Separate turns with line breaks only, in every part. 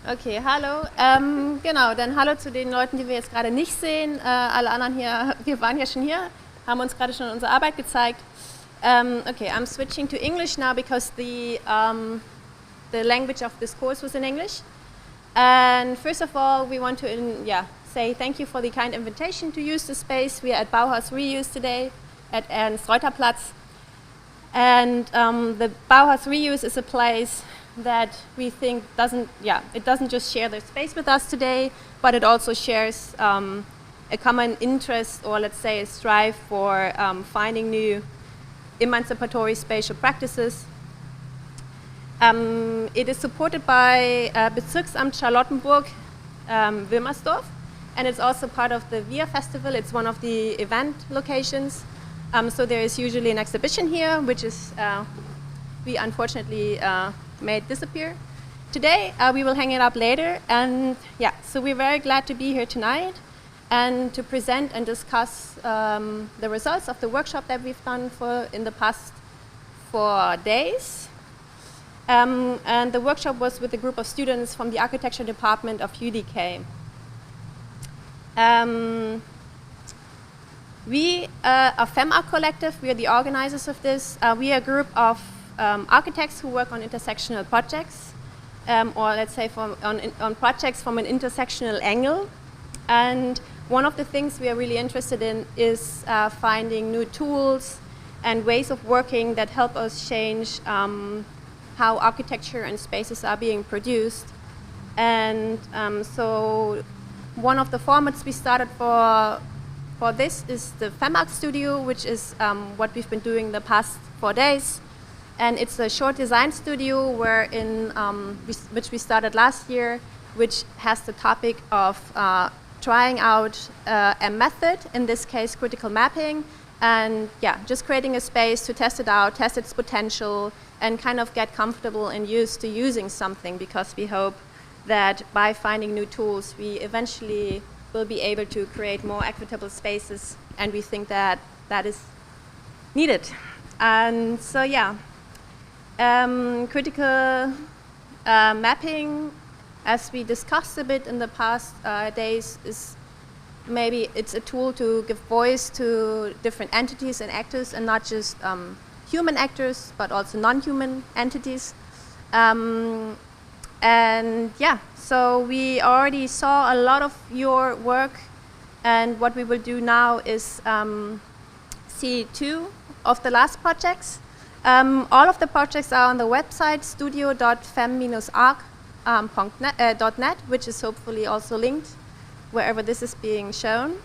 Okay, hallo. Genau, dann hallo zu den Leuten, die wir jetzt gerade nicht sehen. Alle anderen hier, wir waren ja schon hier, haben uns gerade schon unsere Arbeit gezeigt. Okay, I'm switching to English now because the language of this course was in English. And first of all, we want to say thank you for the kind invitation to use the space. We are at Bauhaus Reuse today at Ernst-Reuter-Platz. And the Bauhaus Reuse is a place that we think it doesn't just share their space with us today, but it also shares a common interest, or let's say a strive for finding new emancipatory spatial practices. It is supported by Bezirksamt Charlottenburg, Wilmersdorf, and it's also part of the WIA festival. It's one of the event locations. So there is usually an exhibition here, which is we unfortunately made disappear. Today we will hang it up later, and so we're very glad to be here tonight and to present and discuss the results of the workshop that we've done in the past 4 days. And the workshop was with a group of students from the architecture department of UDK. We are FemArch Collective. We are the organizers of this. We are a group of architects who work on intersectional projects, or let's say on projects from an intersectional angle. And one of the things we are really interested in is finding new tools and ways of working that help us change how architecture and spaces are being produced. And so one of the formats we started for this is the FemArch Studio, which is what we've been doing the past 4 days. And it's a short design studio which we started last year, which has the topic of trying out a method, in this case critical mapping, and just creating a space to test it out, test its potential, and kind of get comfortable and used to using something, because we hope that by finding new tools, we eventually will be able to create more equitable spaces, and we think that that is needed. And so critical mapping, as we discussed a bit in the past days, is maybe it's a tool to give voice to different entities and actors, and not just human actors, but also non-human entities. So we already saw a lot of your work, and what we will do now is see 2 of the last projects. All of the projects are on the website studio.fem-arch.net, which is hopefully also linked wherever this is being shown.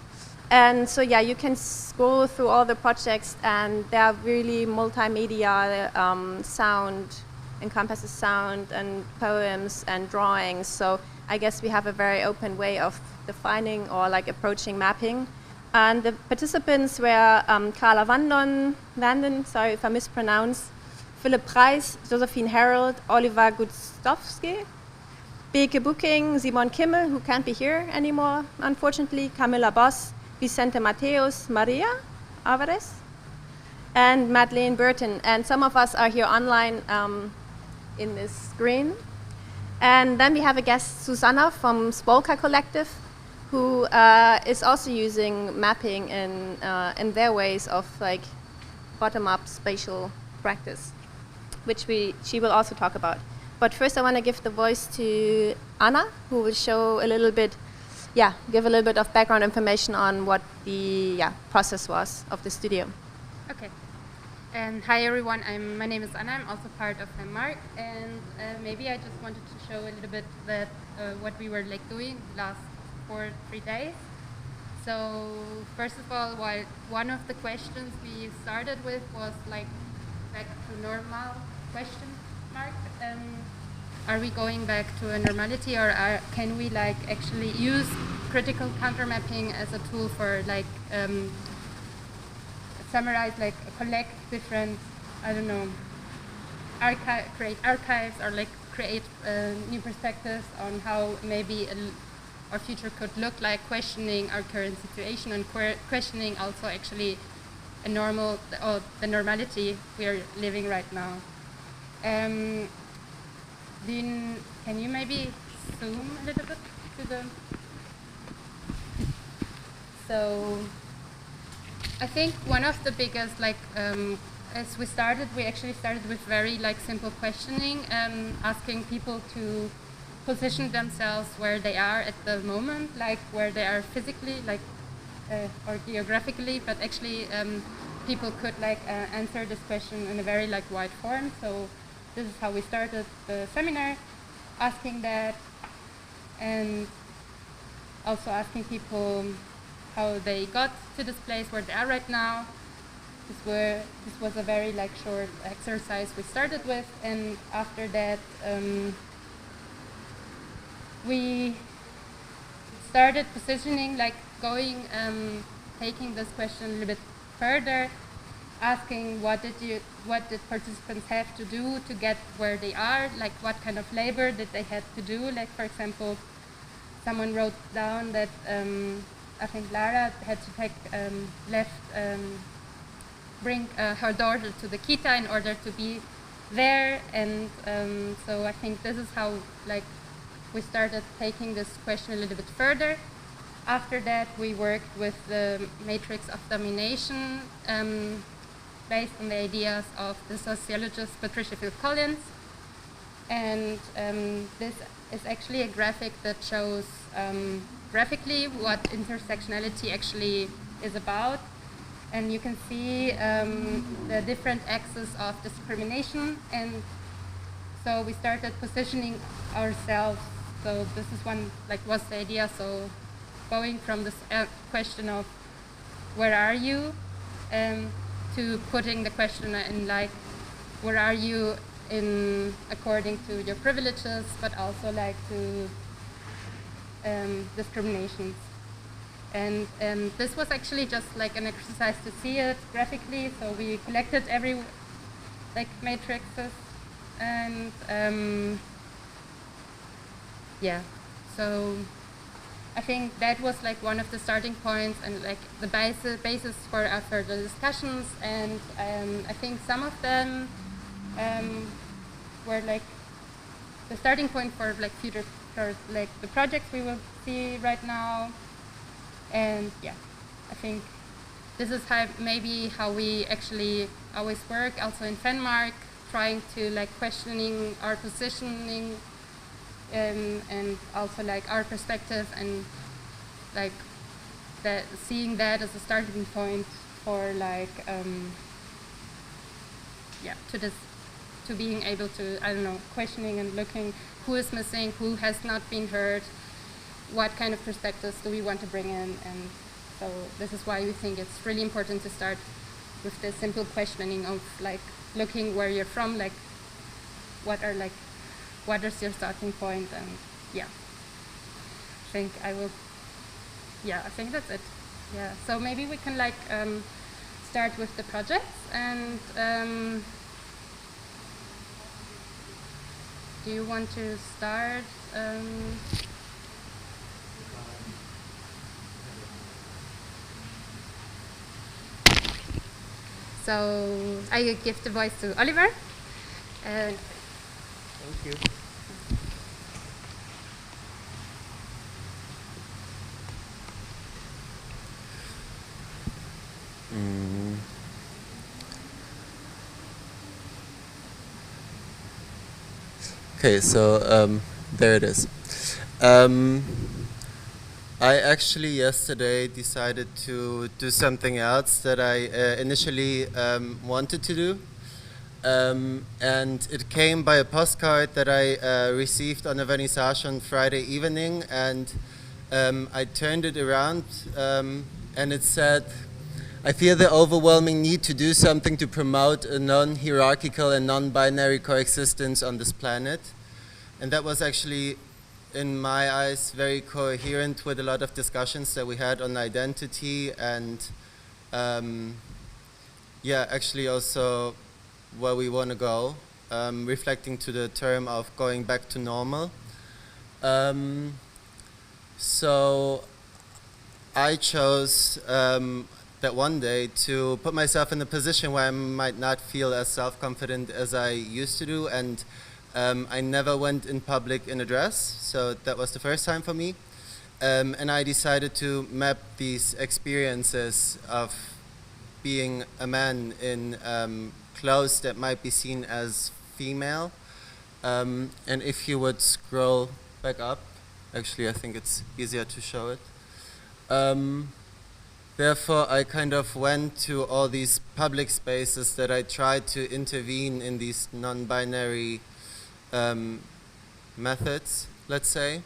And so you can scroll through all the projects, and they are really multimedia. Sound encompasses sound and poems and drawings. So I guess we have a very open way of defining or approaching mapping. And the participants were Carla Vanden, sorry if I mispronounce, Philip Preis, Josephine Harold, Oliver Gustowski, Beke Booking, Simon Kimmel, who can't be here anymore, unfortunately, Camilla Boss, Vicente Mateos, Maria Alvarez, and Madeleine Burton. And some of us are here online in this screen. And then we have a guest, Susanna from Spolka Collective, who is also using mapping in their ways of bottom-up spatial practice, which she will also talk about. But first I want to give the voice to Anna, who will show a little bit, give a little bit of background information on what the process was of the studio.
Okay. And hi everyone, my name is Anna, I'm also part of FemArch, and maybe I just wanted to show a little bit that what we were doing last 3 days. So first of all, one of the questions we started with was back to normal question mark. Are we going back to a normality, or can we actually use critical countermapping as a tool for summarize, collect different, create archives, or create new perspectives on how maybe our future could look like, questioning our current situation and questioning also actually the normality we are living right now. Can you maybe zoom a little bit to the... So I think one of the biggest, like, as we actually started with very like simple questioning, asking people to position themselves where they are at the moment, like where they are physically, like, or geographically, but actually people could like answer this question in a very like wide form. So this is how we started the seminar, asking that, and also asking people how they got to this place where they are right now. This was a very like short exercise we started with, and after that we started positioning, like going, taking this question a little bit further, asking what did participants have to do to get where they are, like what kind of labor did they have to do. Like, for example, someone wrote down that I think Lara had to take bring her daughter to the kita in order to be there, and so I think this is how like we started taking this question a little bit further. After that, we worked with the Matrix of Domination, based on the ideas of the sociologist Patricia Phil Collins, and this is actually a graphic that shows graphically what intersectionality actually is about. And you can see the different axes of discrimination. And so we started positioning ourselves. So this is one, like, was the idea. So going from this question of where are you, to putting the question in like, where are you in according to your privileges, but also like to discriminations. And this was actually just like an exercise to see it graphically. So we collected every like matrices, and yeah. So I think that was like one of the starting points and like the basis for our further discussions. And I think some of them were like the starting point for like future, for like the projects we will see right now. And yeah, I think this is how we actually always work, also in Denmark, trying to like questioning our positioning, and also like our perspective, and like that, seeing that as a starting point for like yeah, to being able to, I don't know, questioning and looking who is missing, who has not been heard, what kind of perspectives do we want to bring in. And so this is why we think it's really important to start with the simple questioning of like looking where you're from, like what is your starting point. And yeah, I think that's it. Yeah, so maybe we can like start with the projects. And do you want to start? So I give the voice to Oliver.
Thank you. Okay, so there it is. I actually yesterday decided to do something else that I initially wanted to do. And it came by a postcard that I received on a vernissage on Friday evening, and I turned it around and it said, "I feel the overwhelming need to do something to promote a non-hierarchical and non-binary coexistence on this planet." And that was actually, in my eyes, very coherent with a lot of discussions that we had on identity, and yeah, actually also where we want to go, reflecting to the term of going back to normal. So I chose that one day to put myself in a position where I might not feel as self-confident as I used to do, and I never went in public in a dress, so that was the first time for me. And I decided to map these experiences of being a man in clothes that might be seen as female. And if you would scroll back up, actually I think it's easier to show it. Therefore, I kind of went to all these public spaces that I tried to intervene in these non-binary methods, let's say,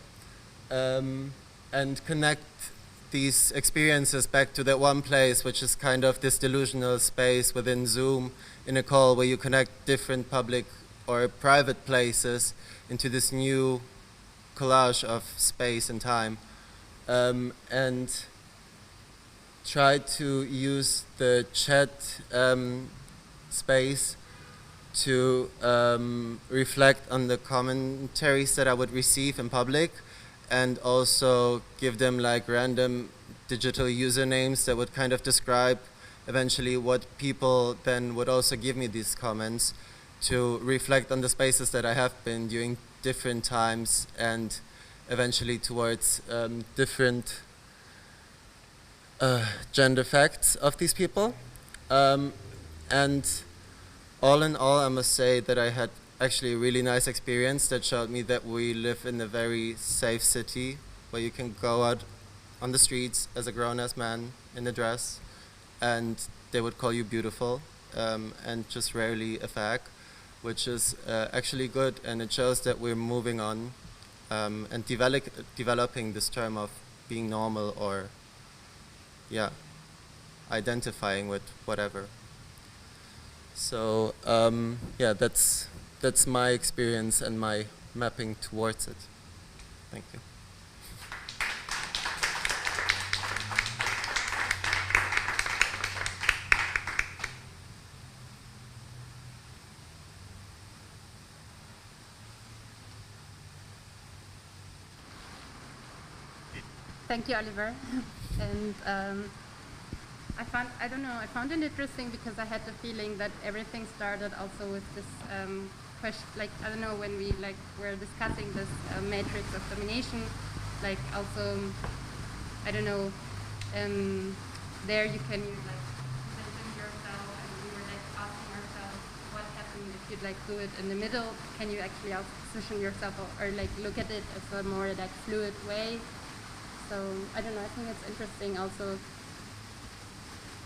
and connect these experiences back to that one place, which is kind of this delusional space within Zoom in a call where you connect different public or private places into this new collage of space and time. And try to use the chat space to reflect on the commentaries that I would receive in public, and also give them like random digital usernames that would kind of describe eventually what people then would also give me these comments, to reflect on the spaces that I have been during different times, and eventually towards different gender facts of these people. And all in all, I must say that I had actually a really nice experience that showed me that we live in a very safe city where you can go out on the streets as a grown-ass man in a dress and they would call you beautiful, and just rarely a fag, which is actually good, and it shows that we're moving on and developing this term of being normal, or identifying with whatever. So yeah, that's my experience and my mapping towards it. Thank you.
Thank you, Oliver. And I found it interesting because I had the feeling that everything started also with this question, like, I don't know, when we were discussing this matrix of domination, like also, I don't know, there you can position yourself, and we were asking ourselves what happened if you'd do it in the middle. Can you actually also position yourself or look at it as a more fluid way? So I don't know, I think it's interesting also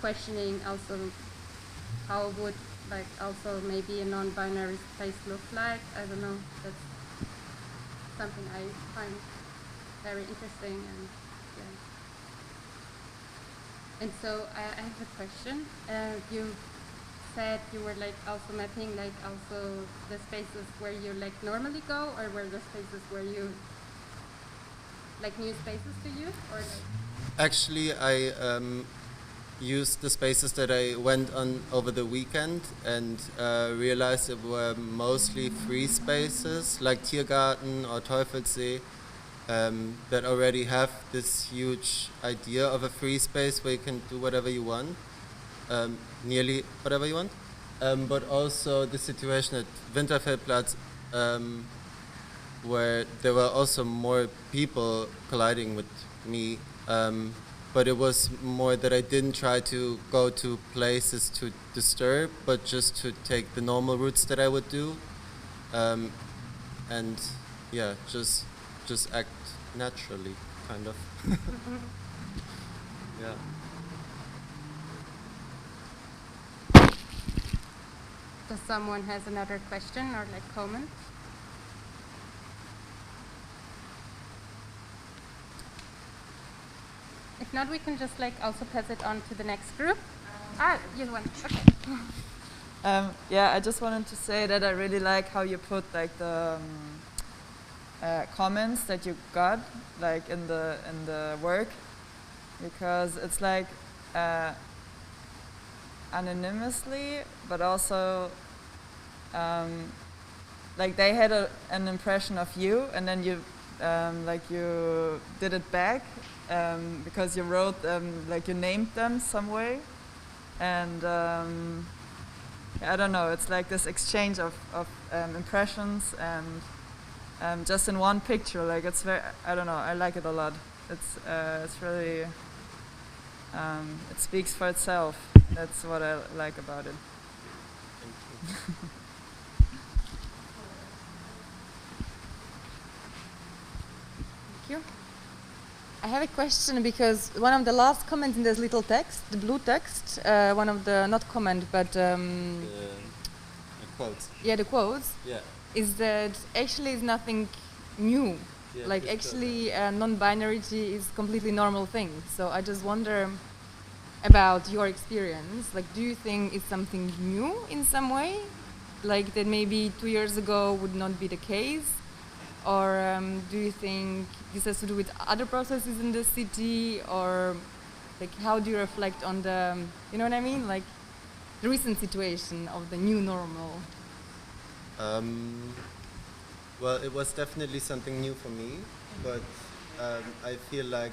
questioning also how would also maybe a non-binary space look like. I don't know, that's something I find very interesting. And yeah. And so I have a question. You said you were also mapping also the spaces where you normally go, or were the spaces where you new spaces to you, or
Actually, I used the spaces that I went on over the weekend, and realized it were mostly free spaces like Tiergarten or Teufelssee, that already have this huge idea of a free space where you can do whatever you want, nearly whatever you want. But also the situation at Winterfeldplatz, where there were also more people colliding with me, but it was more that I didn't try to go to places to disturb, but just to take the normal routes that I would do, and yeah, just act naturally, kind of. Yeah.
Does someone has another question or comment? If not, we can just also pass it on to the next group. You want? Okay.
Yeah, I just wanted to say that I really like how you put the comments that you got in the work, because it's anonymously, but also they had an impression of you, and then you you did it back, because you wrote you named them some way, and I don't know, it's like this exchange of impressions and just in one picture. Like it's very, I don't know, I like it a lot. It's really, it speaks for itself. That's what I like about it.
Thank you. I have a question because one of the last comments in this little text, the blue text, one of the, not comment, but
The quotes.
yeah, the quotes,
Yeah.
is that actually is nothing new.
Yeah,
Like
it's
actually non-binarity is completely normal thing. So I just wonder about your experience. Like, do you think it's something new in some way? Like that maybe 2 years ago would not be the case? Or do you think this has to do with other processes in the city? Or like how do you reflect on the, you know what I mean? Like the recent situation of the new normal?
Well, it was definitely something new for me, but I feel like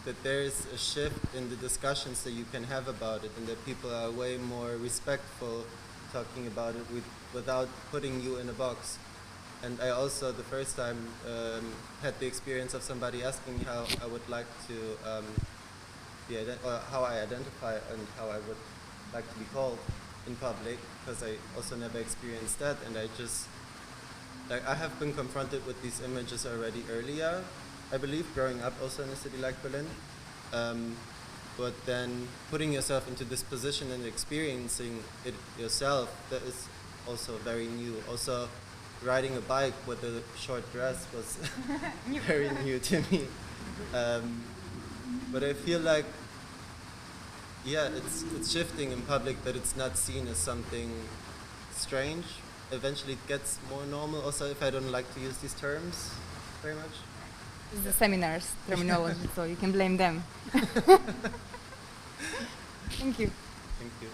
that there is a shift in the discussions that you can have about it, and that people are way more respectful talking about it without putting you in a box. And I also, the first time, had the experience of somebody asking me how I would like to or how I identify and how I would like to be called in public, because I also never experienced that, and I just, like, I have been confronted with these images already earlier, I believe, growing up also in a city like Berlin. But then putting yourself into this position and experiencing it yourself, that is also very new. Also, riding a bike with a short dress was very new to me. But I feel like, yeah, it's shifting in public, that it's not seen as something strange. Eventually it gets more normal, also if I don't like to use these terms very much.
It's the seminars terminology, so you can blame them. Thank you.
Thank you.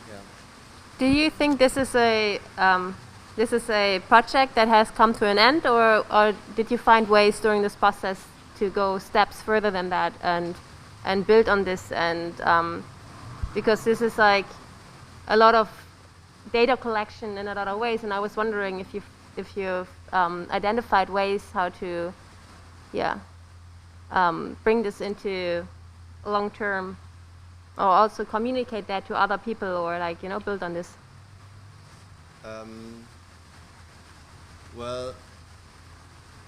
Yeah.
Do you think this is a project that has come to an end, or did you find ways during this process to go steps further than that and build on this? And because this is like a lot of data collection in a lot of ways, and I was wondering if you've identified ways how to, bring this into long term, or also communicate that to other people, or like, you know, build on this.
Well,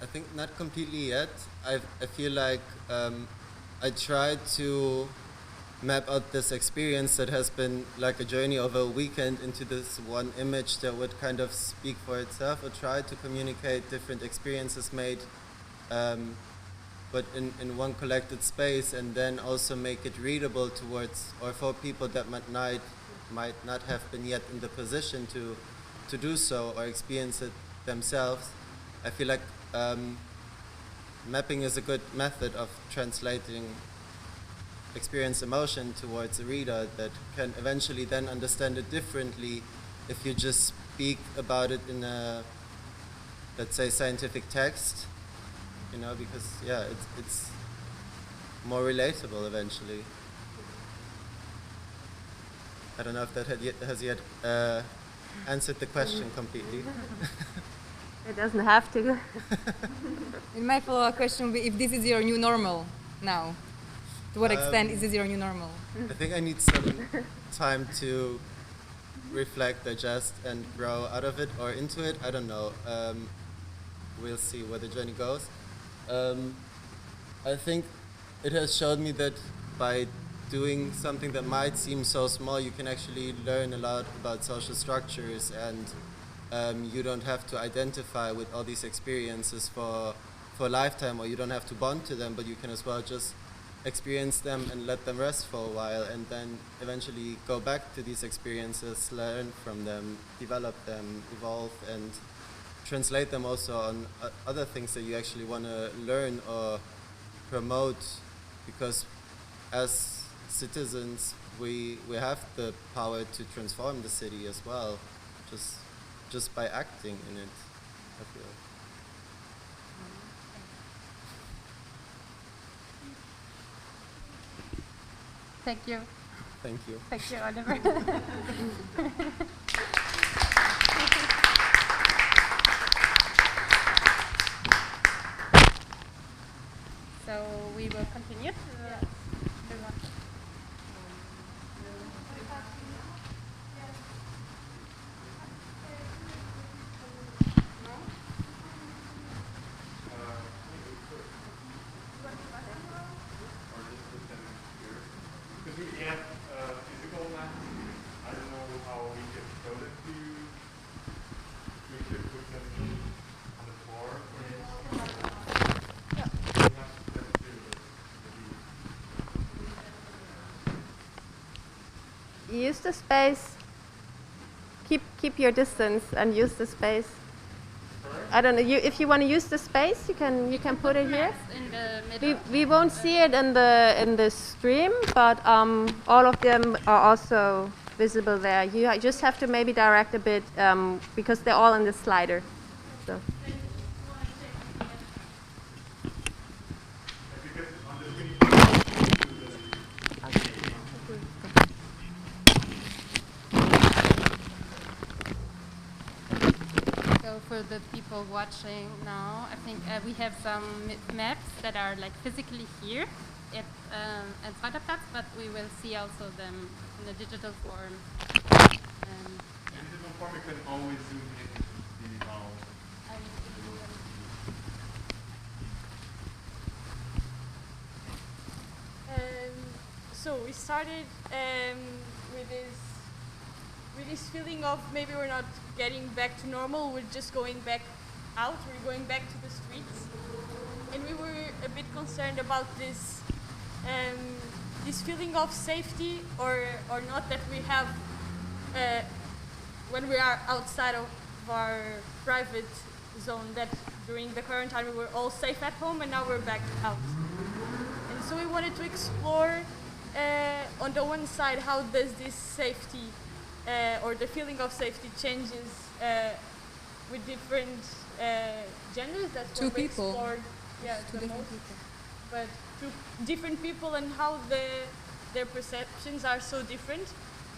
I think not completely yet. I feel like I tried to map out this experience that has been like a journey over a weekend into this one image that would kind of speak for itself, or try to communicate different experiences made, but in one collected space, and then also make it readable towards, or for people that might not have been yet in the position to do so or experience it themselves. I feel like mapping is a good method of translating experience emotion towards a reader that can eventually then understand it differently if you just speak about it in a, let's say, scientific text, you know, because it's more relatable eventually. I don't know if that has yet answered the question completely.
It doesn't have to.
And my follow-up question would be if this is your new normal now. To what extent is this your new normal?
I think I need some time to reflect, digest, and grow out of it or into it. I don't know. We'll see where the journey goes. I think it has showed me that by doing something that might seem so small, you can actually learn a lot about social structures, and you don't have to identify with all these experiences for a lifetime, or you don't have to bond to them, but you can as well just experience them and let them rest for a while, and then eventually go back to these experiences, learn from them, develop them, evolve, and translate them also on other things that you actually want to learn or promote, because as citizens we have the power to transform the city as well, just by acting in it, I feel.
Thank you.
Thank you.
Thank you, Oliver. So we will continue to the
Because we have physical math. I don't know how we can show them to you. We should put them on the floor. We have them do this.
Use the space. Keep your distance and use the space. I don't know. If you want to use the space, you can put it here.
in the middle.
We won't see it in the stream, but all of them are also visible there. You just have to maybe direct a bit because they're all in the slider. So.
So for the people watching now, I think we have some maps that are like physically here at Startup, but we will see also them in a digital form.
In digital form, you can always zoom in to see how.
So we started with this feeling of maybe we're not getting back to normal, we're just going back out, we're going back to the streets. And we were a bit concerned about this this feeling of safety or not that we have when we are outside of our private zone, that during the quarantine we were all safe at home and now we're back out. And so we wanted to explore on the one side, how does this safety or the feeling of safety changes with different genders? That's what we explored. Yeah, the most. But to different people and how their perceptions are so different,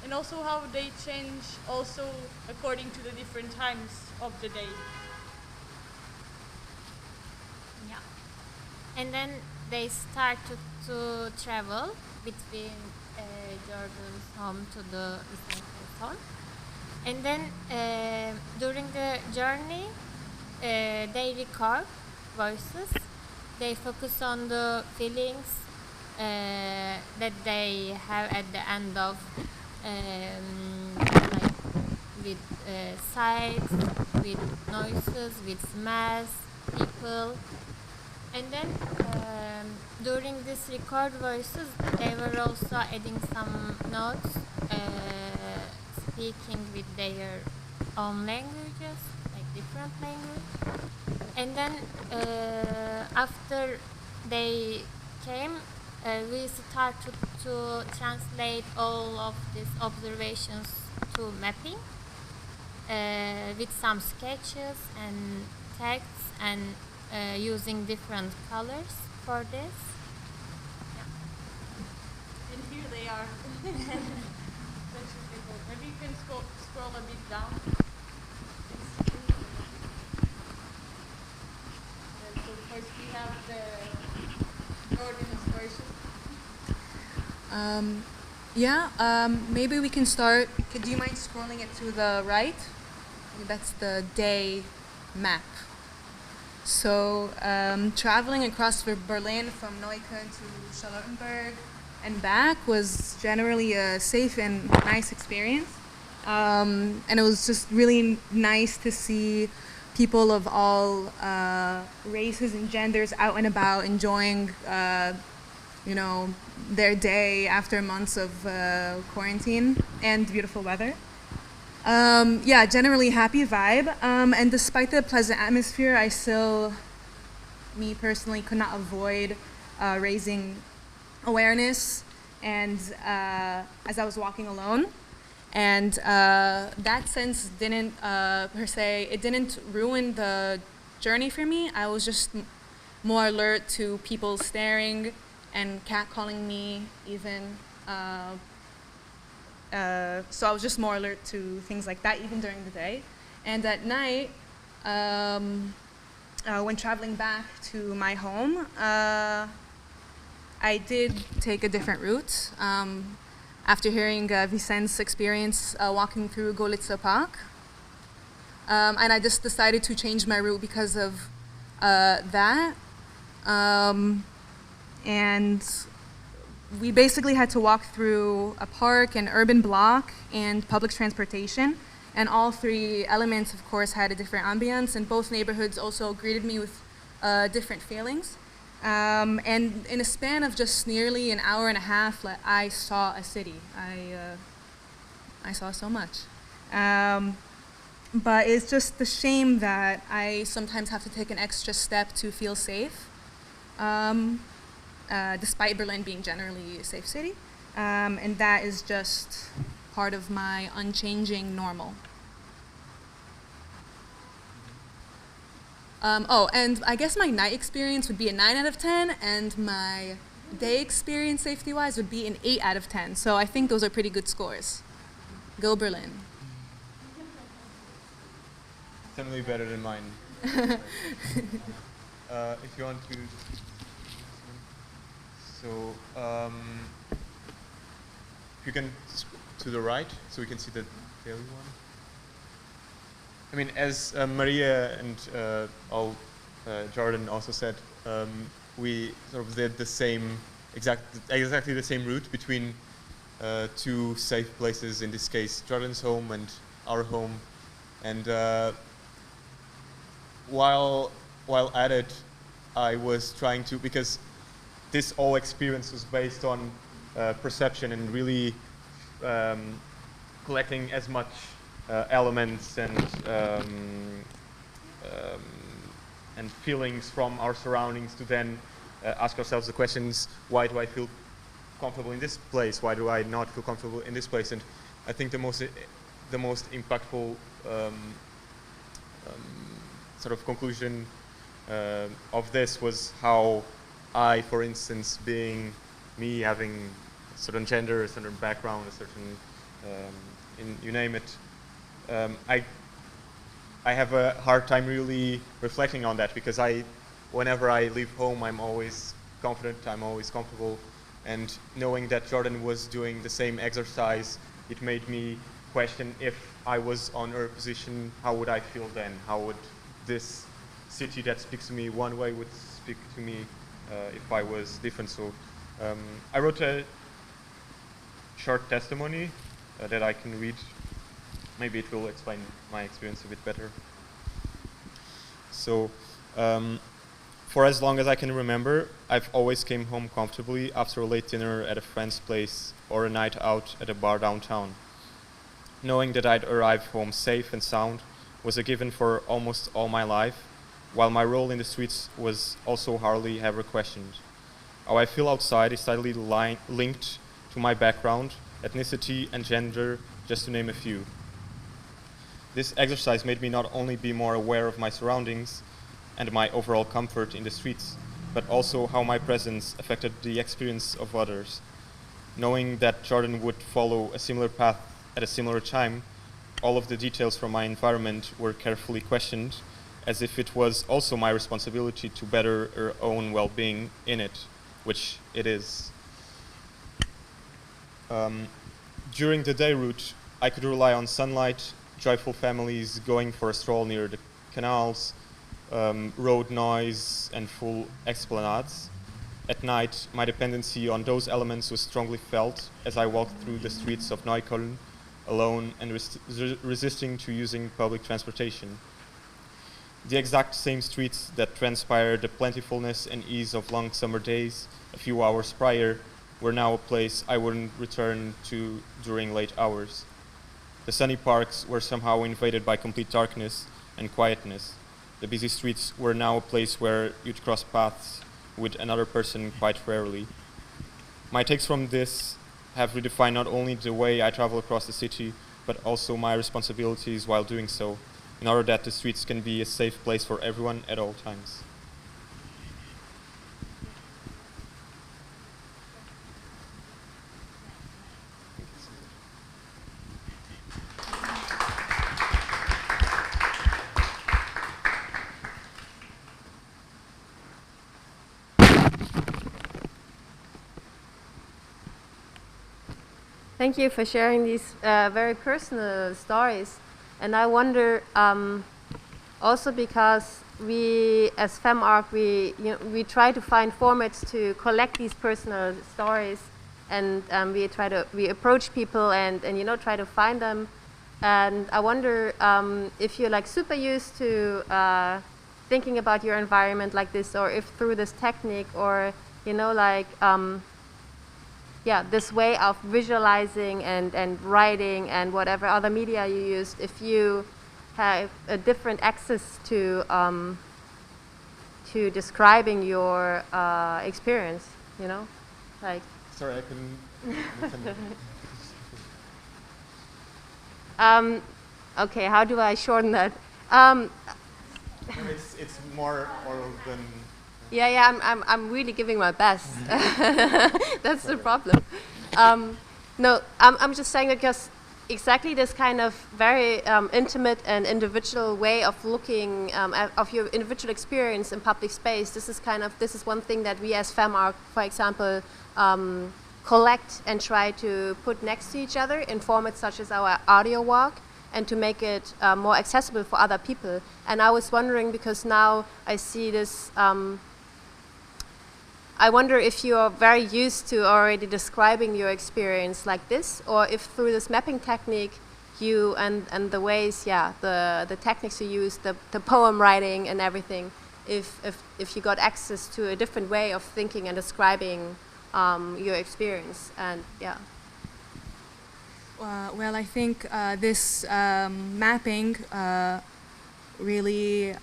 and also how they change also according to the different times of the day.
Yeah. And then they start to travel between Jordan's home to the Istanbul's home. And then during the journey, they record voices. They focus on the feelings that they have at the end of like with sights, with noises, with smells, people. And then during this record voices, they were also adding some notes, speaking with their own languages, like different language. And then after they came, we started to translate all of these observations to mapping with some sketches and texts and using different colors for this.
And here they are. Maybe you can scroll a bit down. So first we have the Jordan's version.
Maybe we can start. Do you mind scrolling it to the right? That's the day map. So traveling across Berlin from Neukölln to Charlottenburg and back was generally a safe and nice experience. And it was just really nice to see people of all races and genders out and about enjoying their day after months of quarantine and beautiful weather. Generally happy vibe. And despite the pleasant atmosphere, I still, me personally, could not avoid raising awareness and as I was walking alone. And that sense didn't, per se, it didn't ruin the journey for me. I was just more alert to people staring and catcalling me even. so I was just more alert to things like that even during the day. And at night, when traveling back to my home, I did take a different route after hearing Vicence's experience walking through Golitsa Park. And I just decided to change my route because of that. And we basically had to walk through a park, an urban block, and public transportation. And all three elements, of course, had a different ambience, and both neighborhoods also greeted me with different feelings. And in a span of just nearly an hour and a half, I saw a city. I saw so much. But it's just a shame that I sometimes have to take an extra step to feel safe, despite Berlin being generally a safe city. And that is just part of my unchanging normal. And I guess my night experience would be a 9 out of 10, and my day experience safety-wise would be an 8 out of 10. So I think those are pretty good scores. Go Berlin.
Definitely better than mine. If you want to... So, if you can to the right, so we can see the daily one. I mean, as Maria and Jordan also said, we sort of did the same, exactly the same route between two safe places, in this case, Jordan's home and our home. And while at it, I was trying to, because this whole experience was based on perception and really collecting as much elements and feelings from our surroundings to then ask ourselves the questions: why do I feel comfortable in this place? Why do I not feel comfortable in this place? And I think the most impactful sort of conclusion of this was how I, for instance, being me, having a certain gender, a certain background, a certain, you name it, I have a hard time really reflecting on that, because whenever I leave home, I'm always confident, I'm always comfortable, and knowing that Jordan was doing the same exercise, it made me question, if I was on her position, how would I feel then? How would this city that speaks to me one way would speak to me if I was different? So I wrote a short testimony that I can read. Maybe it will explain my experience a bit better. So, for as long as I can remember, I've always came home comfortably after a late dinner at a friend's place or a night out at a bar downtown. Knowing that I'd arrive home safe and sound was a given for almost all my life, while my role in the streets was also hardly ever questioned. How I feel outside is tightly linked to my background, ethnicity, and gender, just to name a few. This exercise made me not only be more aware of my surroundings and my overall comfort in the streets, but also how my presence affected the experience of others. Knowing that Jordan would follow a similar path at a similar time, all of the details from my environment were carefully questioned, as if it was also my responsibility to better her own well-being in it, which it is. During the day route, I could rely on sunlight, joyful families going for a stroll near the canals, road noise, and full esplanades. At night, my dependency on those elements was strongly felt as I walked through the streets of Neukölln, alone and resisting to using public transportation. The exact same streets that transpired the plentifulness and ease of long summer days a few hours prior were now a place I wouldn't return to during late hours. The sunny parks were somehow invaded by complete darkness and quietness. The busy streets were now a place where you'd cross paths with another person quite rarely. My takes from this have redefined not only the way I travel across the city, but also my responsibilities while doing so, in order that the streets can be a safe place for everyone at all times.
Thank you for sharing these very personal stories. And I wonder, also because we, as FemArc, we try to find formats to collect these personal stories, and we approach people and try to find them. And I wonder if you're like super used to thinking about your environment like this, or if through this technique, or this way of visualizing and writing and whatever other media you used, if you have a different access to describing your experience, like.
Sorry, I couldn't.
Okay, how do I shorten that?
It's more oral than.
Yeah, I'm really giving my best. That's the problem. No, I'm just saying because exactly this kind of very intimate and individual way of looking of your individual experience in public space. This is one thing that we as FemArc, for example, collect and try to put next to each other in formats such as our audio walk, and to make it more accessible for other people. And I was wondering, because now I see this. I wonder if you are very used to already describing your experience like this, or if through this mapping technique, you and the ways, the techniques you use, the poem writing and everything, if you got access to a different way of thinking and describing your experience, and
Well, I think this mapping really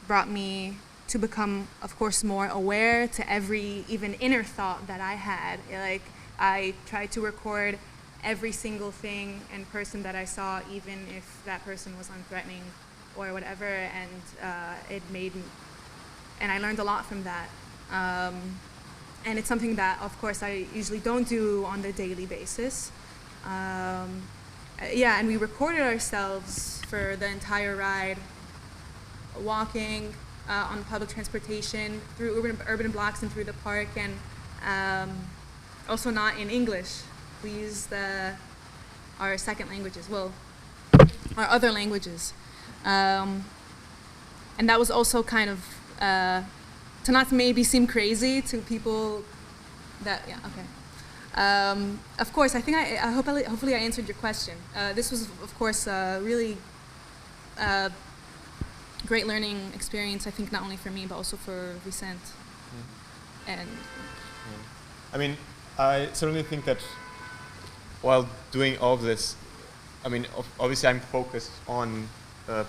brought me to become, of course, more aware to every even inner thought that I had. Like, I tried to record every single thing and person that I saw, even if that person was unthreatening or whatever, and it made me, and I learned a lot from that. And it's something that, of course, I usually don't do on the daily basis. And we recorded ourselves for the entire ride, walking on public transportation, through urban blocks and through the park, and also not in English. We used our second language as well, our other languages. And that was also kind of, to not maybe seem crazy to people that, of course, I think hopefully I answered your question. This was, of course, a really great learning experience, I think, not only for me, but also for Vicente. And
I mean, I certainly think that while doing all of this, I mean, obviously I'm focused on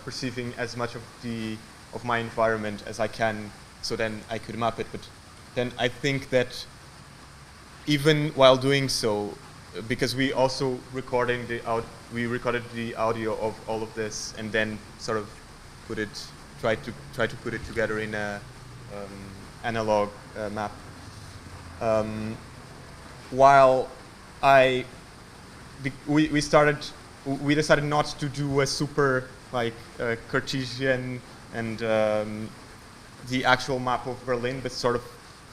perceiving as much of my environment as I can, so then I could map it. But then I think that even while doing so, because we also recorded the audio of all of this, and then sort of try to put it together in a analog map. While we decided not to do a super Cartesian and the actual map of Berlin, but sort of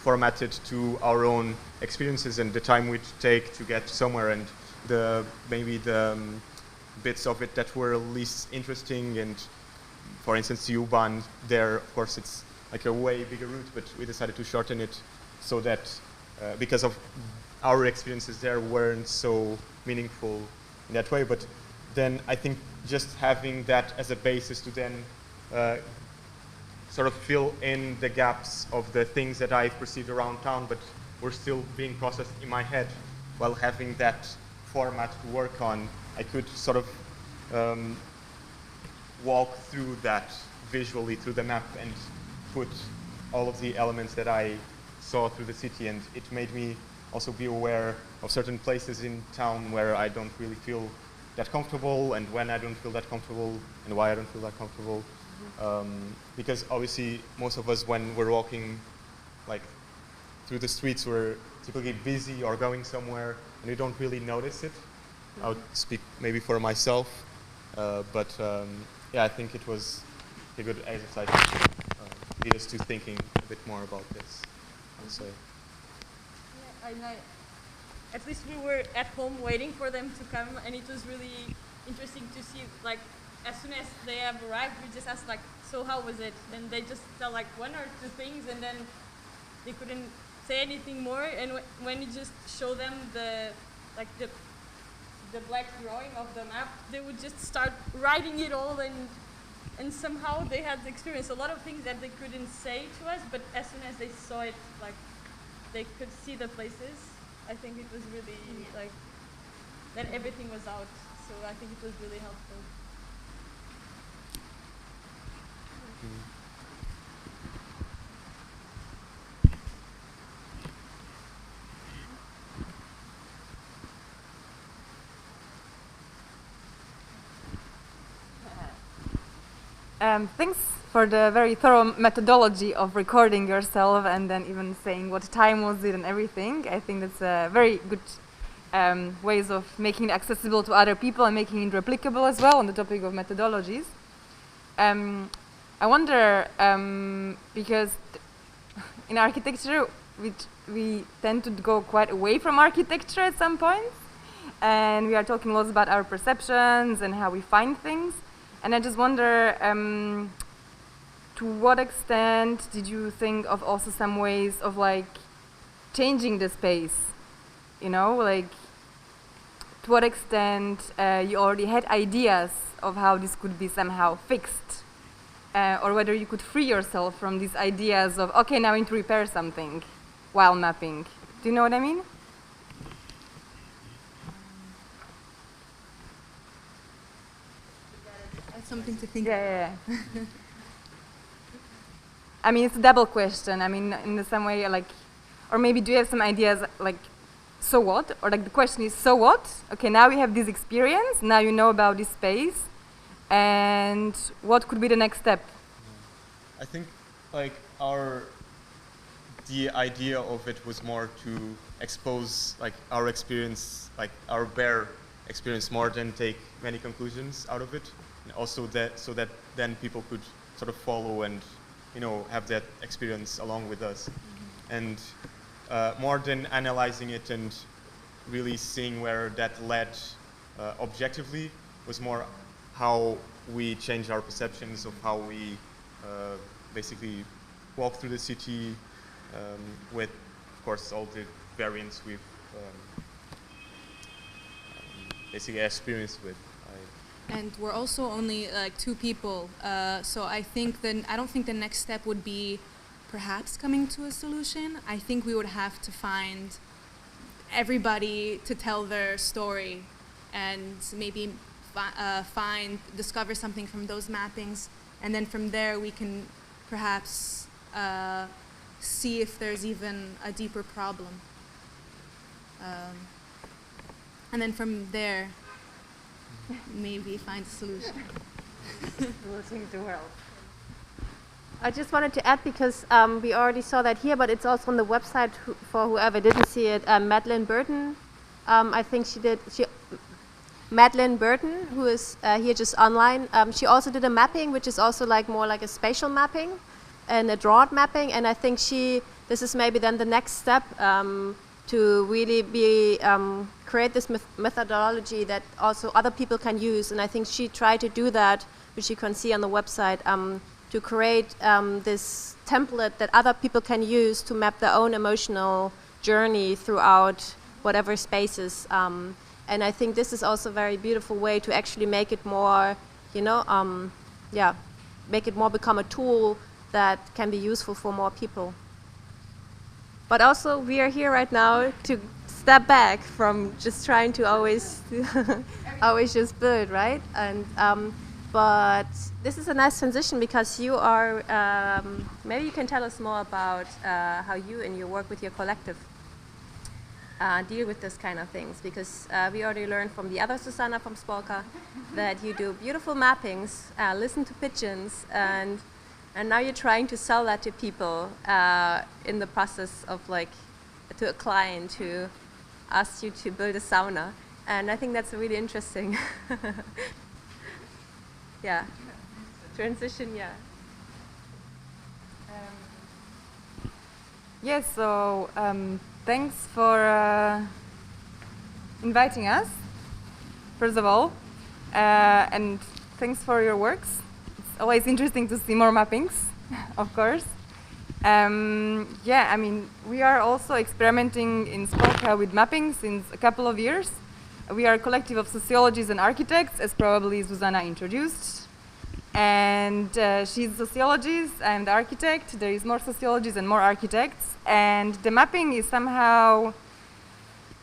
formatted to our own experiences and the time we'd take to get somewhere, and maybe the bits of it that were least interesting. And for instance, the U-Bahn there, of course, it's like a way bigger route, but we decided to shorten it so that because of our experiences there weren't so meaningful in that way. But then I think just having that as a basis to then sort of fill in the gaps of the things that I perceived around town, but were still being processed in my head, while having that format to work on, I could sort of walk through that visually through the map and put all of the elements that I saw through the city. And it made me also be aware of certain places in town where I don't really feel that comfortable, and when I don't feel that comfortable, and why I don't feel that comfortable. Because obviously most of us, when we're walking through the streets, we're typically busy or going somewhere, and we don't really notice it. I would speak maybe for myself, but I think it was a good exercise to lead us to thinking a bit more about this, I would say.
at least we were at home waiting for them to come, and it was really interesting to see, like, as soon as they have arrived, we just asked, like, so how was it? And they just tell, like, one or two things, and then they couldn't say anything more. And when you just show them the black drawing of the map, they would just start writing it all, and somehow they had experienced a lot of things that they couldn't say to us, but as soon as they saw it, like, they could see the places. I think it was really, like, that everything was out. So I think it was really helpful.
Thanks for the very thorough methodology of recording yourself and then even saying what time was it and everything. I think that's a very good ways of making it accessible to other people and making it replicable as well on the topic of methodologies. I wonder, because in architecture, we tend to go quite away from architecture at some point, and we are talking lots about our perceptions and how we find things. And I just wonder, to what extent did you think of also some ways of like changing the space? You know, like to what extent you already had ideas of how this could be somehow fixed, or whether you could free yourself from these ideas of, okay, now I need to repair something while mapping. Do you know what I mean?
Something to think
about. I mean, it's a double question. I mean, in some way, like, or maybe do you have some ideas, like, so what? Or like the question is, so what? Okay, now we have this experience, now you know about this space, and what could be the next step?
I think, like, the idea of it was more to expose, like, our experience, like, our bare experience more than take many conclusions out of it. Also that, so that then people could sort of follow and, you know, have that experience along with us. And more than analyzing it and really seeing where that led objectively, was more how we change our perceptions of how we basically walk through the city with, of course, all the variants we've basically experienced with.
And we're also only like 2 people, so I don't think the next step would be perhaps coming to a solution. I think we would have to find everybody to tell their story, and maybe discover something from those mappings, and then from there we can perhaps see if there's even a deeper problem, and then from there maybe find a solution.
Solution to world.
I just wanted to add, because we already saw that here, but it's also on the website for whoever didn't see it. Madeleine Burton, I think Madeleine Burton, who is here just online, she also did a mapping, which is also like more like a spatial mapping and a drawed mapping. And I think this is maybe then the next step to really be create this methodology that also other people can use. And I think she tried to do that, which you can see on the website, to create this template that other people can use to map their own emotional journey throughout whatever spaces. And I think this is also a very beautiful way to actually make it more, you know, make it more become a tool that can be useful for more people. But also, we are here right now to step back from just trying to always just build, right? And but this is a nice transition, because you are, maybe you can tell us more about how you in your work with your collective deal with this kind of things, because we already learned from the other Susanna from Spolka that you do beautiful mappings, listen to pigeons, and now you're trying to sell that to people in the process of, like, to a client who asks you to build a sauna. And I think that's really interesting. Yeah. Transition, yeah.
Yes, so thanks for inviting us, first of all, and thanks for your works. It's always interesting to see more mappings, of course. Yeah, I mean, we are also experimenting in Spolka with mapping since a couple of years. We are a collective of sociologists and architects, as probably Zuzana introduced. And she's a sociologist, I'm the architect. There is more sociologists and more architects. And the mapping is somehow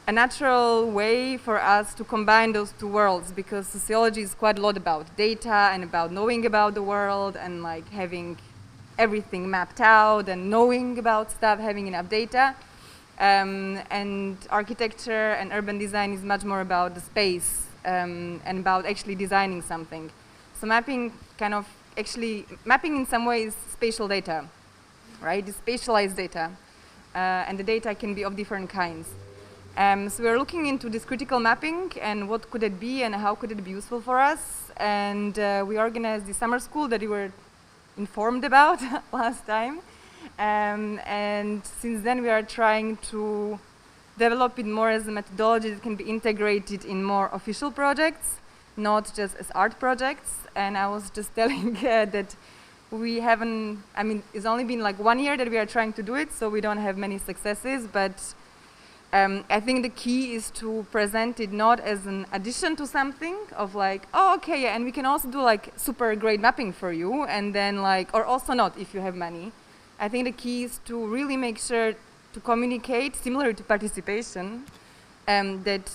a natural way for us to combine those two worlds, because sociology is quite a lot about data and about knowing about the world and like having everything mapped out and knowing about stuff, having enough data. And architecture and urban design is much more about the space and about actually designing something. So mapping mapping in some ways spatial data, right? It's spatialized data. And the data can be of different kinds. So we're looking into this critical mapping and what could it be and how could it be useful for us. And we organized the summer school that you were informed about last time. And since then we are trying to develop it more as a methodology that can be integrated in more official projects, not just as art projects. And I was just telling that we haven't, I mean, it's only been like 1 year that we are trying to do it, so we don't have many successes, but I think the key is to present it not as an addition to something of like, oh, okay, yeah, and we can also do like super great mapping for you, and then like, or also not if you have money. I think the key is to really make sure to communicate, similar to participation, that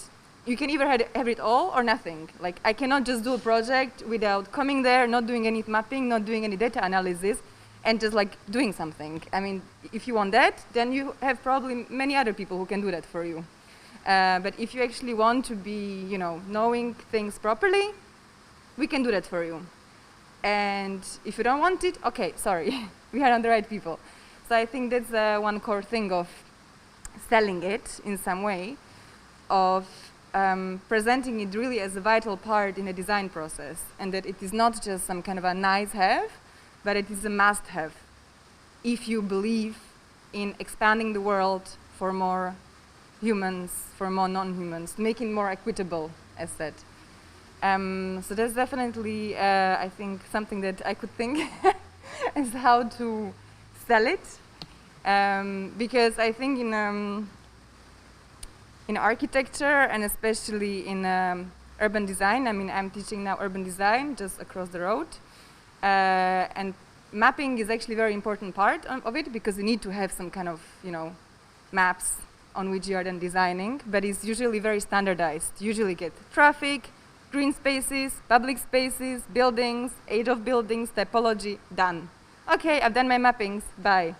you can either have it all or nothing. Like, I cannot just do a project without coming there, not doing any mapping, not doing any data analysis, and just like doing something. I mean, if you want that, then you have probably many other people who can do that for you. But if you actually want to be, you know, knowing things properly, we can do that for you. And if you don't want it, okay, sorry, we are not the right people. So I think that's one core thing of selling it in some way, of presenting it really as a vital part in a design process, and that it is not just some kind of a nice have, but it is a must-have if you believe in expanding the world for more humans, for more non-humans, making it more equitable, as said. So that's definitely, I think, something that I could think as how to sell it, because I think in architecture and especially in urban design, I mean, I'm teaching now urban design just across the road. And mapping is actually a very important part of it, because you need to have some kind of, you know, maps on which you are then designing, but it's usually very standardized. You usually get traffic, green spaces, public spaces, buildings, age of buildings, typology, done. Okay, I've done my mappings, bye.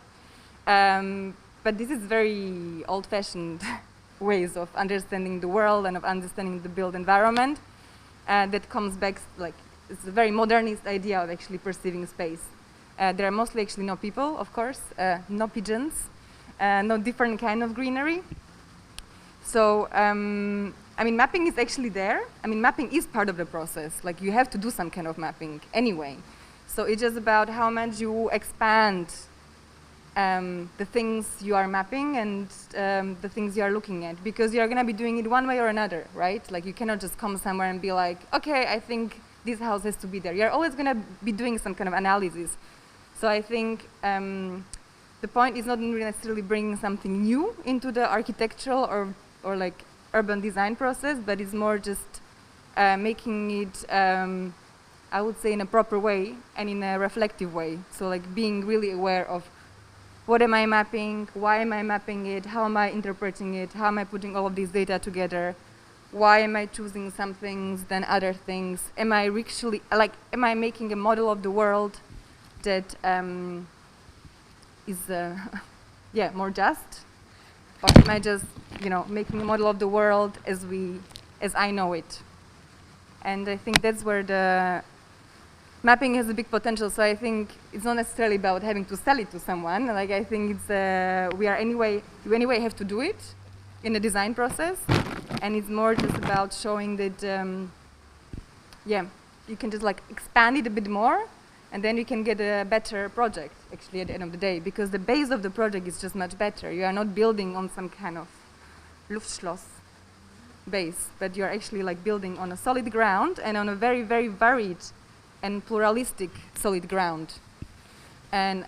But this is very old-fashioned ways of understanding the world and of understanding the built environment that comes back like, it's a very modernist idea of actually perceiving space. There are mostly actually no people, of course, no pigeons, no different kind of greenery. So, I mean, mapping is actually there. I mean, mapping is part of the process. Like, you have to do some kind of mapping anyway. So it's just about how much you expand the things you are mapping and the things you are looking at, because you are going to be doing it one way or another, right? Like, you cannot just come somewhere and be like, okay, I think this house has to be there. You're always going to be doing some kind of analysis. So I think the point is not really necessarily bringing something new into the architectural or like urban design process, but it's more just making it, I would say, in a proper way and in a reflective way. So like being really aware of what am I mapping, why am I mapping it, how am I interpreting it, how am I putting all of these data together, why am I choosing some things than other things, am I actually, like, am I making a model of the world that is, yeah, more just, or am I just, you know, making a model of the world as I know it? And I think that's where the mapping has a big potential. So I think it's not necessarily about having to sell it to someone. Like, I think it's you anyway have to do it in the design process, and it's more just about showing that yeah, you can just like expand it a bit more, and then you can get a better project actually at the end of the day, because the base of the project is just much better. You are not building on some kind of Luftschloss, base, but you're actually like building on a solid ground and on a very, very varied and pluralistic solid ground. And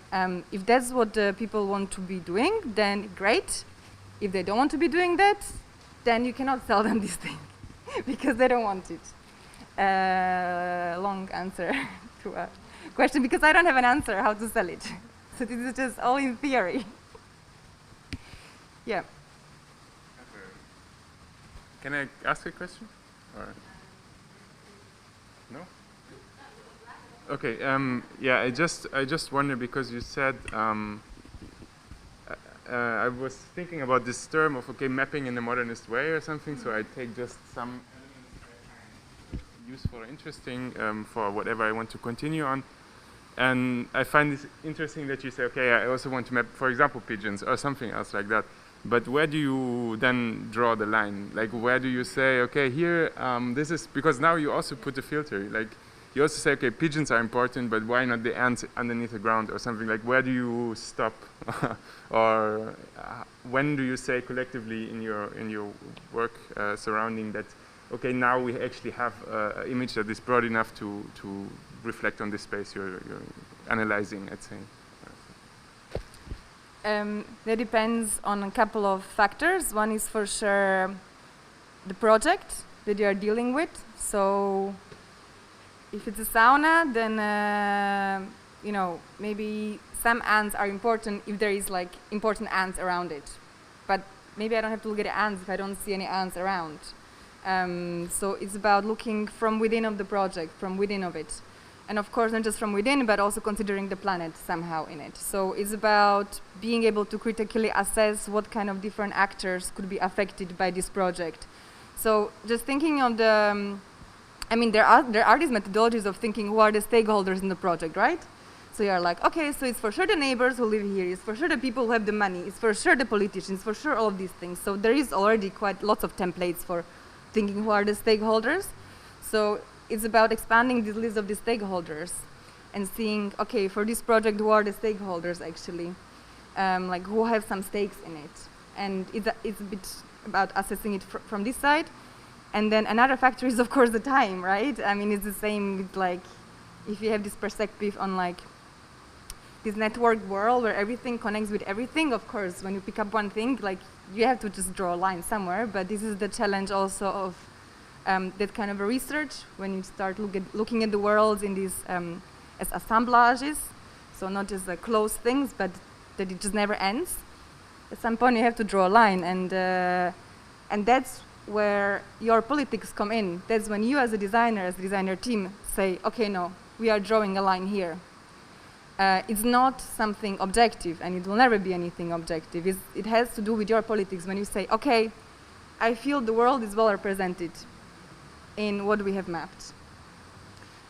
if that's what people want to be doing, then great. If they don't want to be doing that, then you cannot sell them this thing because they don't want it. Long answer to a question, because I don't have an answer how to sell it. So this is just all in theory. Yeah.
Can I ask a question? Or no? Okay. Yeah. I just wonder, because you said I was thinking about this term of mapping in a modernist way or something. So I take just some elements useful or interesting for whatever I want to continue on. And I find this interesting that you say, okay, I also want to map, for example, pigeons or something else like that. But where do you then draw the line? Like, where do you say, okay, here, this is, because now you also put a filter. Like, you also say, okay, pigeons are important, but why not the ants underneath the ground or something? Like, where do you stop? Or when do you say collectively in your work surrounding that, okay, now we actually have an image that is broad enough to reflect on this space you're analyzing, let's say?
That depends on a couple of factors. One is for sure the project that you are dealing with. So if it's a sauna, then maybe some ants are important if there is like important ants around it. But maybe I don't have to look at the ants if I don't see any ants around. So it's about looking from within of the project, from within of it. And of course, not just from within, but also considering the planet somehow in it. So it's about being able to critically assess what kind of different actors could be affected by this project. So just thinking of the, there are these methodologies of thinking who are the stakeholders in the project, right? So you're like, okay, so it's for sure the neighbors who live here, it's for sure the people who have the money, it's for sure the politicians, for sure all of these things. So there is already quite lots of templates for thinking who are the stakeholders. So it's about expanding this list of the stakeholders and seeing, okay, for this project, who are the stakeholders actually? Like who have some stakes in it? And it's a bit about assessing it from this side. And then another factor is, of course, the time, right? I mean, it's the same with like, if you have this perspective on like this network world where everything connects with everything, of course, when you pick up one thing, like you have to just draw a line somewhere. But this is the challenge also of that kind of a research, when you start looking at the worlds in these as assemblages, so not just closed things, but that it just never ends. At some point you have to draw a line, and that's where your politics come in. That's when you as a designer team say, okay, no, we are drawing a line here. It's not something objective, and it will never be anything objective. It has to do with your politics when you say, okay, I feel the world is well represented in what we have mapped.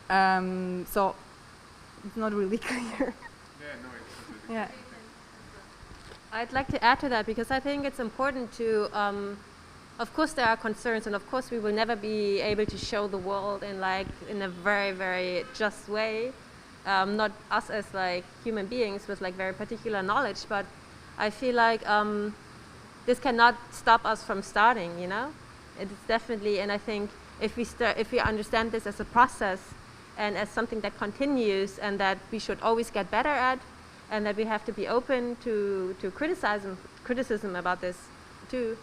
So it's not really clear. Yeah.
I'd like to add to that, because I think it's important to, of course there are concerns, and of course we will never be able to show the world in a very, very just way. Not us as like human beings with like very particular knowledge, but I feel like this cannot stop us from starting, you know? It's definitely, and I think if we understand this as a process and as something that continues and that we should always get better at, and that we have to be open to criticism about this too,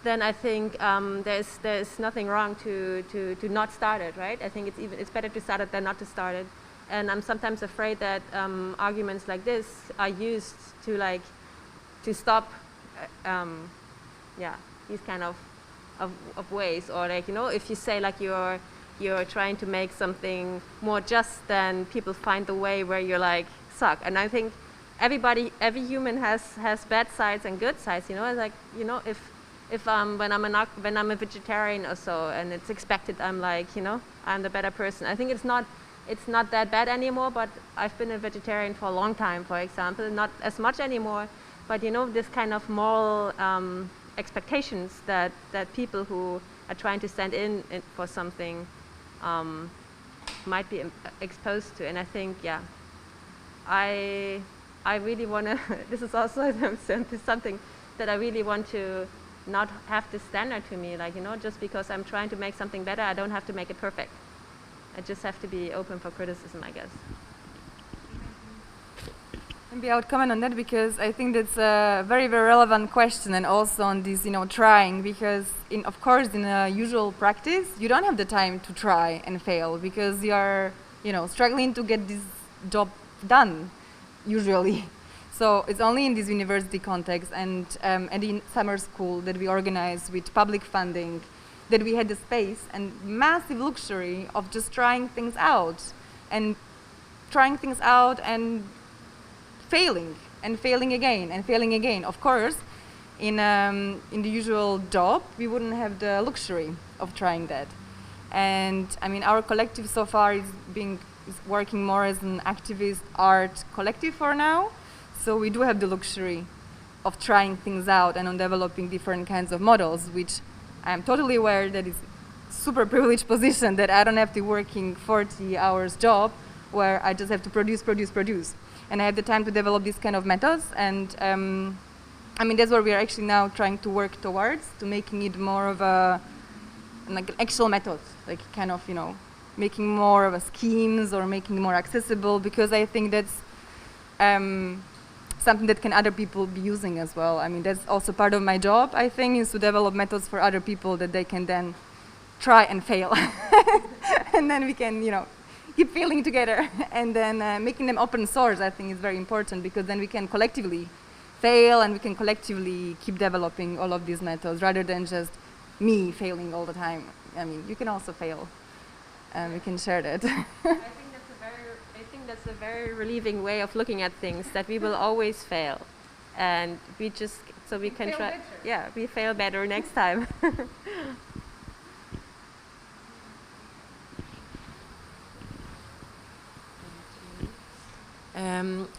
then I think there's nothing wrong to not start it, right? I think it's better to start it than not to start it. And I'm sometimes afraid that arguments like this are used to stop these kind of ways, or like, you know, if you say like you're trying to make something more just, then people find the way where you're like suck. And I think every human has bad sides and good sides, you know. It's like, you know, if when I'm a vegetarian or so, and it's expected I'm like, you know, I'm the better person. I think it's not that bad anymore, but I've been a vegetarian for a long time, for example, not as much anymore. But you know, this kind of moral expectations that people who are trying to stand in for something might be exposed to. And I think, yeah, I really want to, this is also something that I really want to not have this standard to me. Like, you know, just because I'm trying to make something better, I don't have to make it perfect. I just have to be open for criticism, I guess.
Maybe I would comment on that because I think that's a very, very relevant question, and also on this, you know, trying, because of course in a usual practice you don't have the time to try and fail because you are, you know, struggling to get this job done usually. So it's only in this university context and in summer school that we organize with public funding that we had the space and massive luxury of just trying things out and failing again and failing again. Of course, in the usual job, we wouldn't have the luxury of trying that. And I mean, our collective so far is working more as an activist art collective for now. So we do have the luxury of trying things out and on developing different kinds of models, which I'm totally aware that is super privileged position that I don't have to working 40 hours job where I just have to produce. And I have the time to develop these kind of methods. And I mean, that's what we are actually now trying to work towards, to making it more of like an actual method, like kind of, you know, making more of a schemes or making it more accessible, because I think that's something that can other people be using as well. I mean, that's also part of my job, I think, is to develop methods for other people that they can then try and fail. And then we can, you know, keep failing together. And then making them open source, I think, is very important, because then we can collectively fail and we can collectively keep developing all of these methods rather than just me failing all the time. I mean, you can also fail. We can share that.
I think that's a very relieving way of looking at things, that we will always fail. And we just, so we can try, yeah, we fail better next time.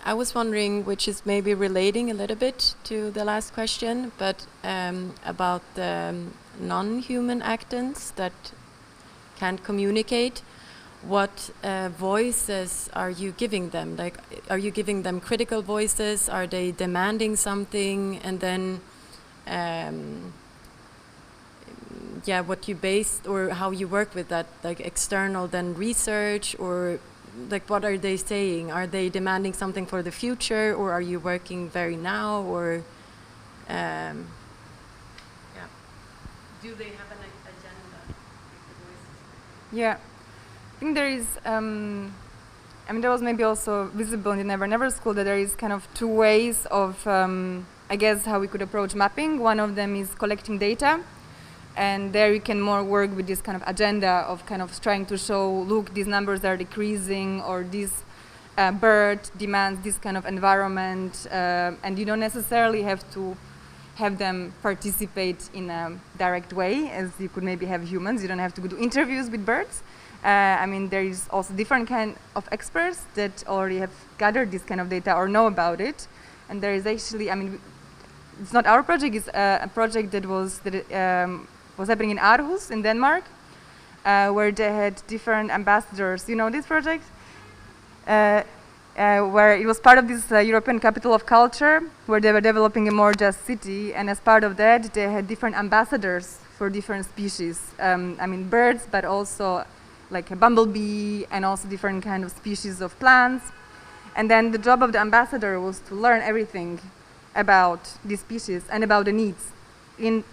I was wondering, which is maybe relating a little bit to the last question, but about the non-human actants that can't communicate. What voices are you giving them? Like, are you giving them critical voices? Are they demanding something? And then, yeah, what you based or how you work with that, like external then research, or like what are they saying? Are they demanding something for the future, or are you working very now, or yeah? Do they have an agenda?
Yeah, I think there is. I mean, there was maybe also visible in the Never Never School that there is kind of two ways of, I guess, how we could approach mapping. One of them is collecting data. And there you can more work with this kind of agenda of kind of trying to show, look, these numbers are decreasing, or this bird demands this kind of environment, and you don't necessarily have to have them participate in a direct way, as you could maybe have humans. You don't have to do interviews with birds. I mean, there is also different kind of experts that already have gathered this kind of data or know about it. And there is actually, I mean, it's not our project, it's a project that was happening in Aarhus in Denmark, where they had different ambassadors. You know this project? Where it was part of this European Capital of Culture, where they were developing a more just city, and as part of that, they had different ambassadors for different species. I mean, birds, but also like a bumblebee, and also different kind of species of plants. And then the job of the ambassador was to learn everything about these species and about the needs in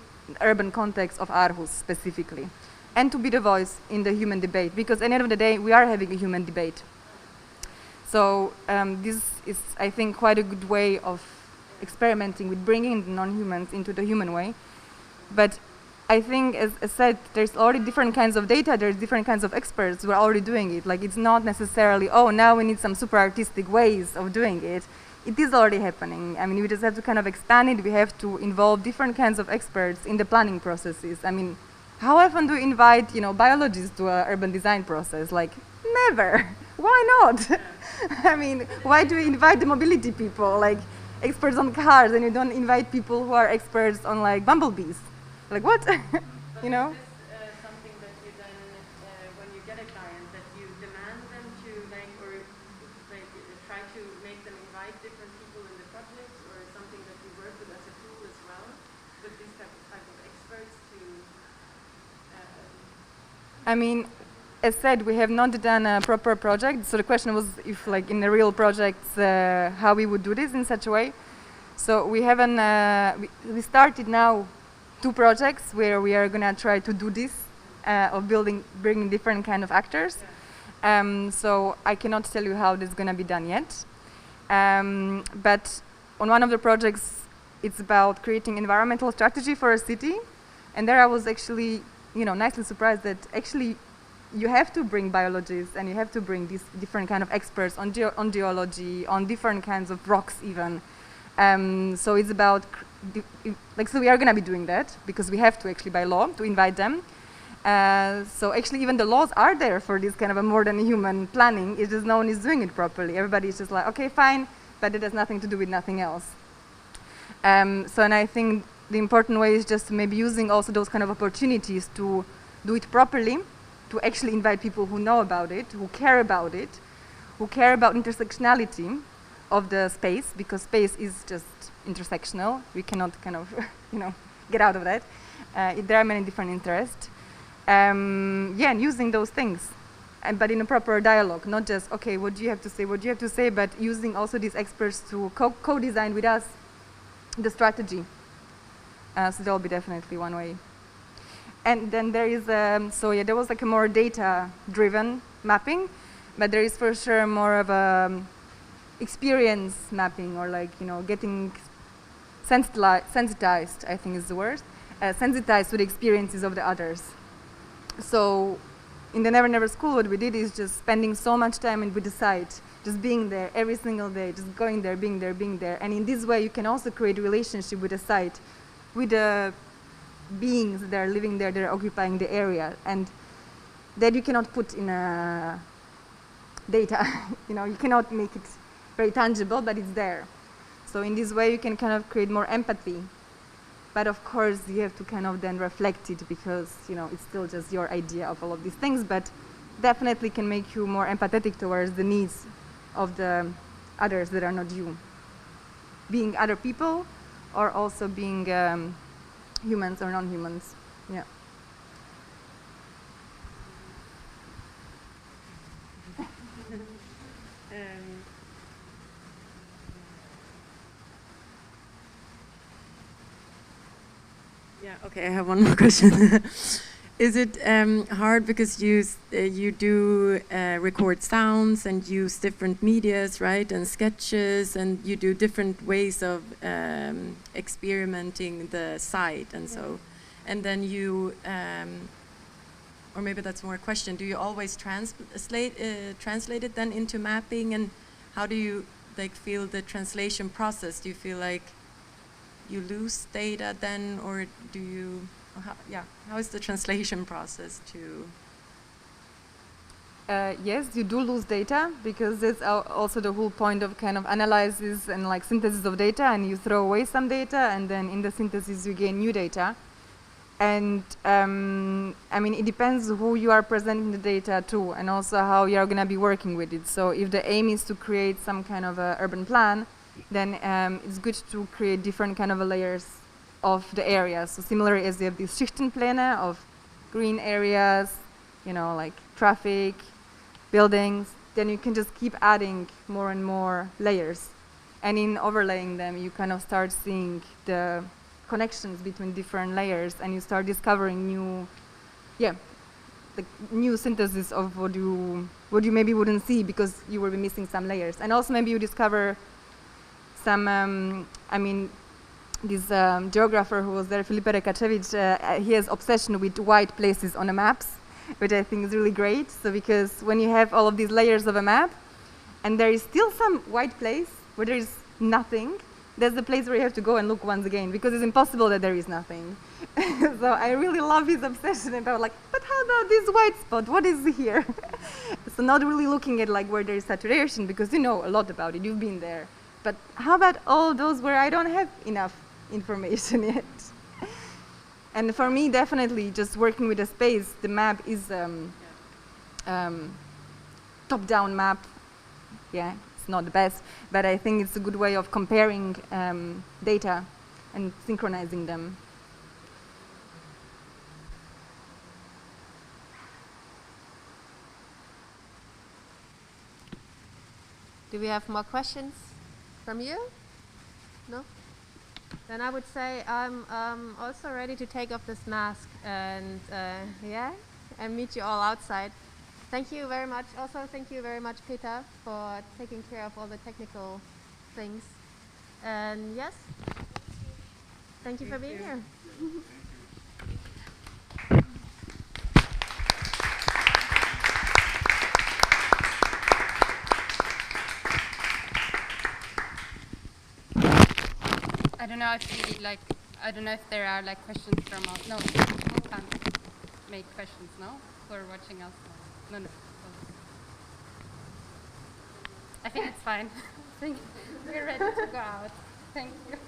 urban context of Aarhus specifically, and to be the voice in the human debate, because at the end of the day we are having a human debate. So this is, I think, quite a good way of experimenting with bringing the non-humans into the human way. But I think, as I said, there's already different kinds of data, there's different kinds of experts who are already doing it. Like, it's not necessarily, oh, now we need some super artistic ways of doing it. It is already happening. I mean, we just have to kind of expand it. We have to involve different kinds of experts in the planning processes. I mean, how often do we invite, you know, biologists to an urban design process? Like, never. Why not? I mean, why do we invite the mobility people, like experts on cars, and you don't invite people who are experts on like bumblebees? Like, what? You know?
Is this something that you then, when you get a client, that you demand them to like, or like try to make them invite different people in the project, or something that you work with as a tool as well?
with these type of experts to...
I mean, as said, we have not done a proper project. So the question was if, like, in the real projects, how we would do this in such a way. So we haven't. We started now 2 projects where we are gonna try to do this of bringing different kind of actors. So I cannot tell you how this is gonna be done yet. But on one of the projects, it's about creating environmental strategy for a city, and there I was actually, nicely surprised that actually you have to bring biologists and you have to bring these different kind of experts on geology, on different kinds of rocks even. So it's about, so we are going to be doing that because we have to actually by law to invite them. So actually even the laws are there for this kind of a more than human planning. It's just no one is doing it properly. Everybody is just like, okay, fine, but it has nothing to do with nothing else. And I think the important way is just maybe using also those kind of opportunities to do it properly, to actually invite people who know about it, who care about intersectionality of the space, because space is just intersectional. We cannot kind of, get out of that. There are many different interests. And using those things, but in a proper dialogue, not just, okay, what do you have to say, but using also these experts to co-design with us the strategy. So that will be definitely one way. And then there is, there was like a more data-driven mapping, but there is for sure more of a experience mapping, or like, getting sensitized, I think is the word, sensitized to the experiences of the others. So in the Never Never School, what we did is just spending so much time with the site, just being there every single day, just going there, being there. And in this way, you can also create a relationship with the site, with the beings that are living there, that are occupying the area, and that you cannot put in a data. You cannot make it very tangible, but it's there. So in this way, you can kind of create more empathy. But of course, you have to kind of then reflect it, because it's still just your idea of all of these things, but definitely can make you more empathetic towards the needs of the others that are not you. Being other people, or also being humans or non-humans. Yeah.
Yeah, okay, I have one more question. Is it hard because you do record sounds and use different medias, right, and sketches, and you do different ways of experimenting the site and so, and then you, or maybe that's more a question, do you always translate it then into mapping, and how do you feel the translation process? Do you feel like you lose data then, or do you? How is the translation process to?
Yes, you do lose data, because that's also the whole point of kind of analysis and like synthesis of data, and you throw away some data, and then in the synthesis you gain new data. And I mean, it depends who you are presenting the data to, and also how you are going to be working with it. So if the aim is to create some kind of a urban plan, then it's good to create different kind of layers of the areas. So similarly, as you have these Schichtenpläne of green areas, like traffic, buildings, then you can just keep adding more and more layers. And in overlaying them, you kind of start seeing the connections between different layers, and you start discovering new synthesis of what you maybe wouldn't see, because you will be missing some layers. And also maybe you discover some, this geographer who was there, Filipe Rekačević, he has obsession with white places on the maps, which I think is really great. So because when you have all of these layers of a map, and there is still some white place where there is nothing, that's the place where you have to go and look once again, because it's impossible that there is nothing. So I really love his obsession about but how about this white spot? What is here? So not really looking at where there is saturation, because you know a lot about it, you've been there. But how about all those where I don't have enough information yet? And for me, definitely, just working with the space, the map is top-down map. Yeah, it's not the best, but I think it's a good way of comparing data and synchronizing them.
Do we have more questions from you? No? Then I would say I'm also ready to take off this mask and and meet you all outside. Thank you very much. Also, thank you very much, Peter, for taking care of all the technical things. And yes, thank you for being here.
I don't know I don't know if there are like questions from us. No, we can't make questions, no? For watching us. No. I think it's fine. I think we're ready to go out. Thank you.